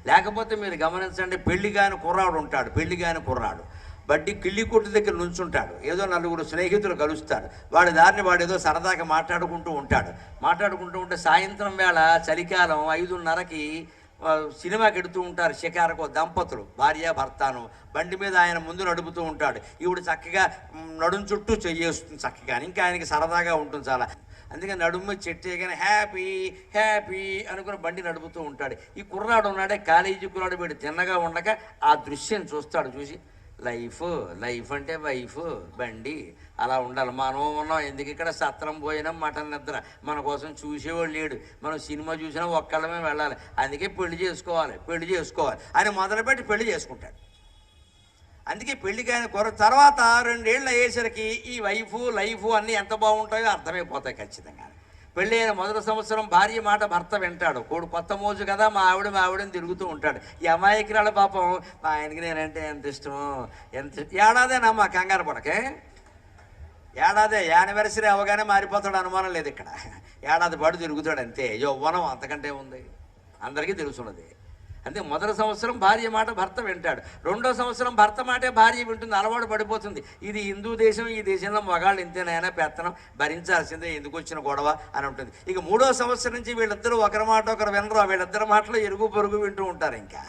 లేకపోతే మీరు గమనించండి, పెళ్లి కాని కుర్రాడు ఉంటాడు, పెళ్లి కాని కుర్రాడు బడ్డీ కిళ్ళి కొట్టు దగ్గర నుంచుంటాడు, ఏదో నలుగురు స్నేహితులు కలుస్తాడు, వాడి దారిని వాడు ఏదో సరదాగా మాట్లాడుకుంటూ ఉంటే సాయంత్రం వేళ చలికాలం 5:30కి సినిమాకి ఎడుతూ ఉంటారు షికారుకు దంపతులు, భార్య భర్తను. బండి మీద ఆయన ముందు నడుపుతూ ఉంటాడు, ఈవిడ చక్కగా నడుం చుట్టూ చెయ్యేస్తుంది చక్కగా, ఇంకా ఆయనకి సరదాగా ఉంటుంది చాలా. అందుకని నడుము చెట్టేగానే హ్యాపీ హ్యాపీ అనుకుని బండి నడుపుతూ ఉంటాడు. ఈ కుర్రాడు ఉన్నాడే, కాలేజీ కుర్రాడు, వీడు తిన్నగా ఉండక ఆ దృశ్యం చూస్తాడు. చూసి లైఫ్ అంటే వైఫ్ బండి అలా ఉండాలి. మనం ఉన్నాం ఎందుకు ఇక్కడ, సత్రం పోయినా మటన్ నిద్ర, మన కోసం చూసేవాడు లేడు, మనం సినిమా చూసినా ఒక్కళ్ళమే వెళ్ళాలి, అందుకే పెళ్లి చేసుకోవాలి అని మొదలుపెట్టి పెళ్లి చేసుకుంటాడు. అందుకే పెళ్లికి ఆయన తర్వాత 2 ఏళ్ళు అయ్యేసరికి ఈ లైఫ్ అన్నీ ఎంత బాగుంటాయో అర్థమైపోతాయి ఖచ్చితంగా. పెళ్ళి అయిన మొదటి సంవత్సరం భార్య మాట భర్త వింటాడు, కొత్త మోజు కదా, మా ఆవిడని తిరుగుతూ ఉంటాడు. ఈ అమాయకురాలు పాపం, మా ఆయనకి నేనంటే ఎంత ఇష్టమో, ఏడాదేనమ్మా, కంగారు పడకే, ఏడాదే యానివర్సరీ అవగానే మారిపోతాడు, అనుమానం లేదు ఇక్కడ. ఏడాది పాటు తిరుగుతాడు అంతే, యవ్వనం అంతకంటే ఉంది, అందరికీ తెలుసున్నది. అంటే మొదటి సంవత్సరం భార్య మాట భర్త వింటాడు, 2వ సంవత్సరం భర్త మాటే భార్య వింటుంది, అలవాటు పడిపోతుంది. ఇది హిందూ దేశం, ఈ దేశంలో మగాళ్ళు ఇంతేనైనా పెత్తనం భరించాల్సిందే, ఎందుకు వచ్చిన గొడవ అని ఉంటుంది. ఇక 3వ సంవత్సరం నుంచి వీళ్ళిద్దరూ ఒకరి మాట ఒకరు వినరు, వీళ్ళిద్దరి మాటలు ఎరుగు పొరుగు వింటూ ఉంటారు ఇంకా.